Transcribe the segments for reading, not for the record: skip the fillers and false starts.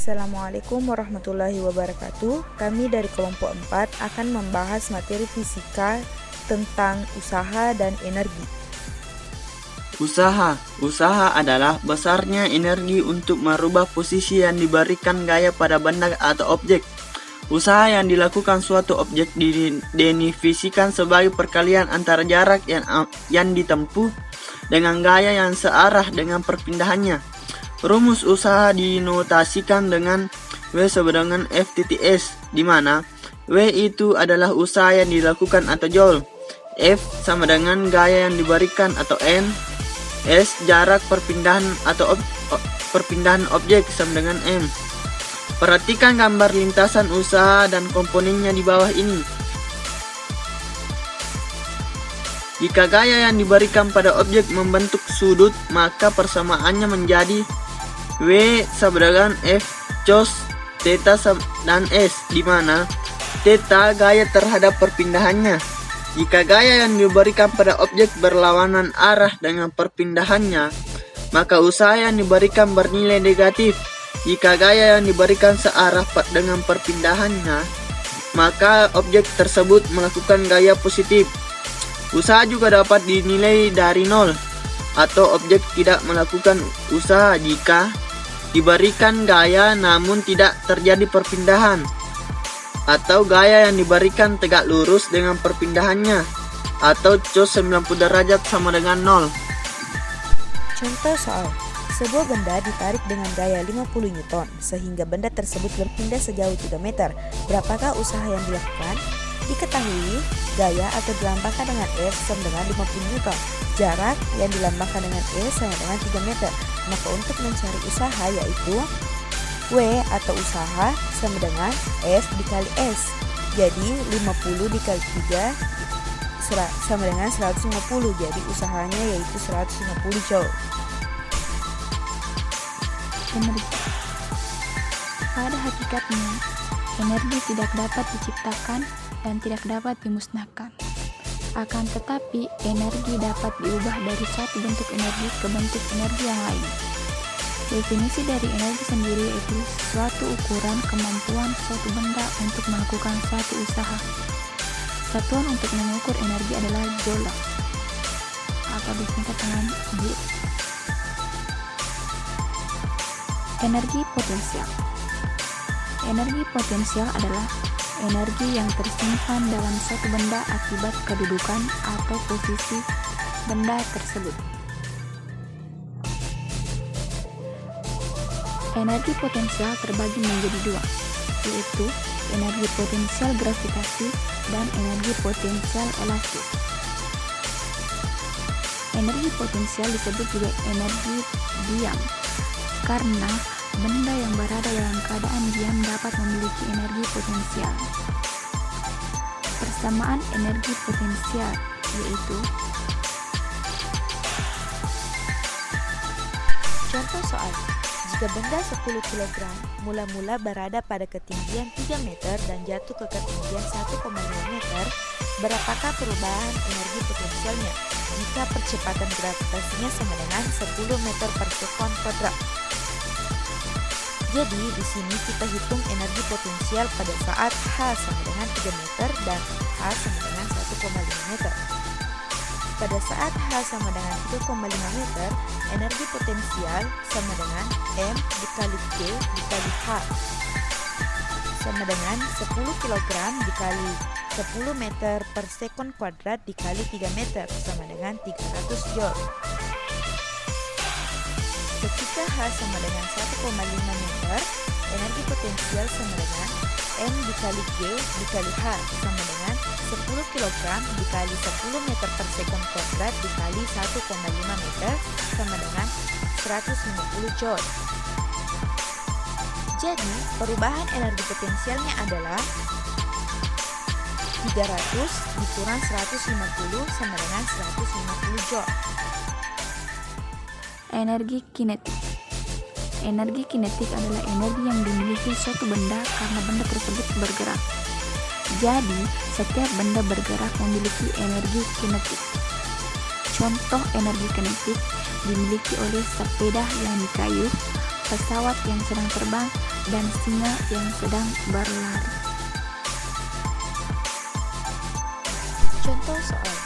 Assalamualaikum warahmatullahi wabarakatuh. Kami dari kelompok 4 akan membahas materi fisika tentang usaha dan energi. Usaha adalah besarnya energi untuk merubah posisi yang diberikan gaya pada benda atau objek. Usaha yang dilakukan suatu objek didefinisikan sebagai perkalian antara jarak yang ditempuh dengan gaya yang searah dengan perpindahannya. Rumus usaha dinotasikan dengan W sama dengan FTTS, di mana W itu adalah usaha yang dilakukan atau joule, F sama dengan gaya yang diberikan atau N, S jarak perpindahan atau perpindahan objek sama dengan M. Perhatikan gambar lintasan usaha dan komponennya di bawah ini. Jika gaya yang diberikan pada objek membentuk sudut, maka persamaannya menjadi W sama dengan F cos theta dan S, di mana theta gaya terhadap perpindahannya. Jika gaya yang diberikan pada objek berlawanan arah dengan perpindahannya, maka usaha yang diberikan bernilai negatif. Jika gaya yang diberikan searah dengan perpindahannya, maka objek tersebut melakukan gaya positif. Usaha juga dapat dinilai dari nol, atau objek tidak melakukan usaha jika diberikan gaya namun tidak terjadi perpindahan, atau gaya yang diberikan tegak lurus dengan perpindahannya, atau cos 90 derajat sama dengan 0. Contoh soal: sebuah benda ditarik dengan gaya 50 Newton sehingga benda tersebut berpindah sejauh 3 meter. Berapakah usaha yang dilakukan? Diketahui gaya atau dilambangkan dengan F sama dengan 50 Newton. Jarak yang dilambangkan dengan E sama dengan 3 meter. Maka untuk mencari usaha yaitu W atau usaha sama dengan F dikali S. Jadi 50 dikali 3 sama dengan 150. Jadi usahanya yaitu 150 joule. Energi. Pada hakikatnya, energi tidak dapat diciptakan dan tidak dapat dimusnahkan. Akan tetapi, energi dapat diubah dari suatu bentuk energi ke bentuk energi yang lain. Definisi dari energi sendiri yaitu suatu ukuran kemampuan suatu benda untuk melakukan suatu usaha. Satuan untuk mengukur energi adalah joule atau disingkat dengan J. Energi potensial. Energi potensial adalah energi yang tersimpan dalam suatu benda akibat kedudukan atau posisi benda tersebut. Energi potensial terbagi menjadi dua, yaitu energi potensial gravitasi dan energi potensial elastis. Energi potensial disebut juga energi diam, karena benda yang berada dalam keadaan diam dapat memiliki energi potensial. Persamaan energi potensial yaitu Contoh soal: jika benda 10 kg mula-mula berada pada ketinggian 3 meter dan jatuh ke ketinggian 1,5 meter, berapakah perubahan energi potensialnya jika percepatan gravitasinya sama dengan 10 meter per sekon kuadrat? Jadi di sini kita hitung energi potensial pada saat H sama dengan 3 meter dan H sama dengan 1,5 meter. Pada saat H sama dengan 3,5 meter, energi potensial sama dengan M dikali G dikali H sama dengan 10 kg dikali 10 meter per sekon kuadrat dikali 3 meter sama dengan 300 joule. Ketika H sama dengan 1,5 meter, energi potensial sama dengan M dikali G dikali H sama dengan 10 kg dikali 10 meter per sekon kuadrat dikali 1,5 meter sama dengan 150 joule. Jadi, perubahan energi potensialnya adalah 300 dikurang 150 sama dengan 150 joule. energi kinetik. Energi kinetik adalah energi yang dimiliki suatu benda karena benda tersebut bergerak. Jadi, setiap benda bergerak memiliki energi kinetik. Contoh energi kinetik dimiliki oleh sepeda yang di kayu, pesawat yang sedang terbang, dan singa yang sedang berlari. Contoh soal.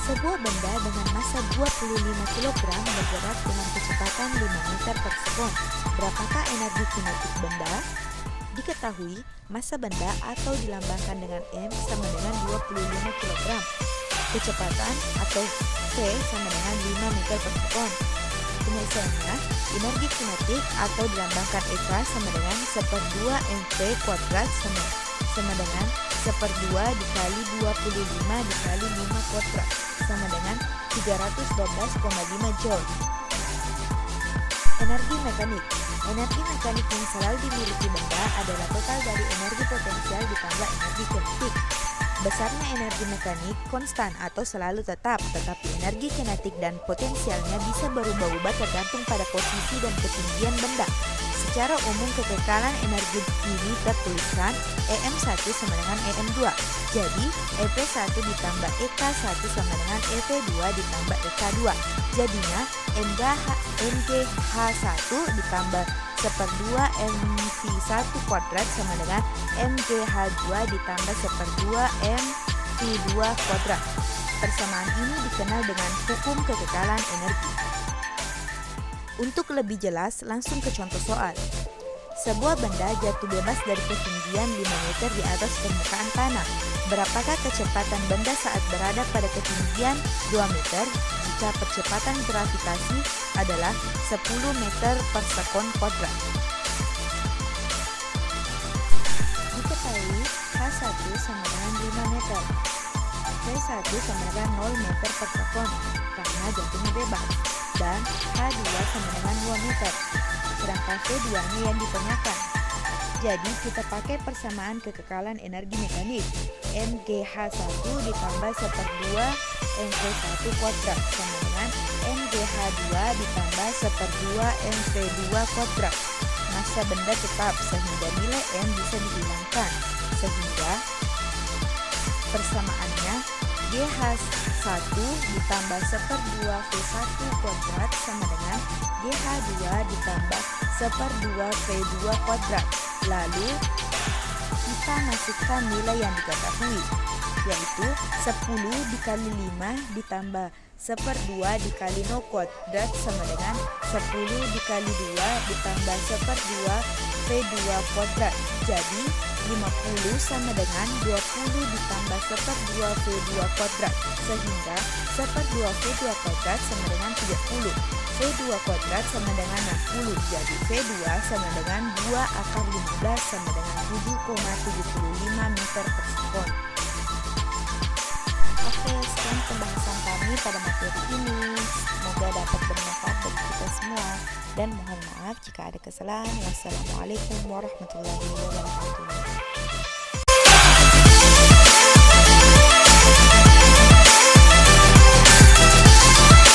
Sebuah benda dengan massa 25 kg bergerak dengan kecepatan 5 meter per sekon. Berapakah energi kinetik benda? Diketahui, massa benda atau dilambangkan dengan M sama dengan 25 kg. Kecepatan atau V sama dengan 5 meter per sekon. Penyelesaiannya, energi kinetik atau dilambangkan EK sama dengan 1/2 mv kuadrat sama dengan 1/2 dikali 25 dikali 5 kuadrat sama dengan 312,5 Joule. Energi mekanik. Energi mekanik yang selalu dimiliki benda adalah total dari energi potensial ditambah energi kinetik. Besarnya energi mekanik konstan atau selalu tetap, tetapi energi kinetik dan potensialnya bisa berubah-ubah tergantung pada posisi dan ketinggian benda. Secara umum kekekalan energi ini tertuliskan EM1 sama dengan EM2. Jadi EV1 ditambah EK1 sama dengan EV2 ditambah EK2. Jadinya MGH1 ditambah 1/2 mv1 kuadrat sama dengan MGH2 ditambah 1/2 mv2 kuadrat. Persamaan ini dikenal dengan hukum kekekalan energi. Untuk lebih jelas, langsung ke contoh soal. Sebuah benda jatuh bebas dari ketinggian 5 meter di atas permukaan tanah. Berapakah kecepatan benda saat berada pada ketinggian 2 meter jika percepatan gravitasi adalah 10 meter per sekon kuadrat? Diketahui H1 sama dengan 5 meter, V1 sama dengan 0 meter per sekon karena jatuhnya bebas, dan H2 sama dengan 2 meter, sedangkan V2-nya yang ditanyakan. Jadi kita pakai persamaan kekekalan energi mekanik. MGH1 ditambah 1/2 mv1 kuadrat sama dengan MGH2 ditambah 1/2 mv2 kuadrat. Massa benda tetap sehingga nilai M bisa dihilangkan, sehingga persamaannya GH1 ditambah 1/2 V1 kuadrat sama dengan GH2 ditambah 1/2 V2 kuadrat. Lalu kita masukkan nilai yang diketahui, yaitu 10 dikali 5 ditambah 1/2 dikali 0 kuadrat sama dengan 10 dikali 2 ditambah 1/2 V2 kuadrat. Jadi 50 sama dengan 20 ditambah 1/2 V2 kuadrat, sehingga 1/2 V2 kuadrat sama dengan 30. V2 kuadrat sama dengan 60, jadi V2 sama dengan 2 akar 15 sama dengan 7,75 meter per sekon. Oke, sekian pembahasan kami pada materi ini. Semoga dapat bermanfaat bagi kita semua. Dan mohon maaf jika ada kesalahan. Wassalamualaikum warahmatullahi wabarakatuh.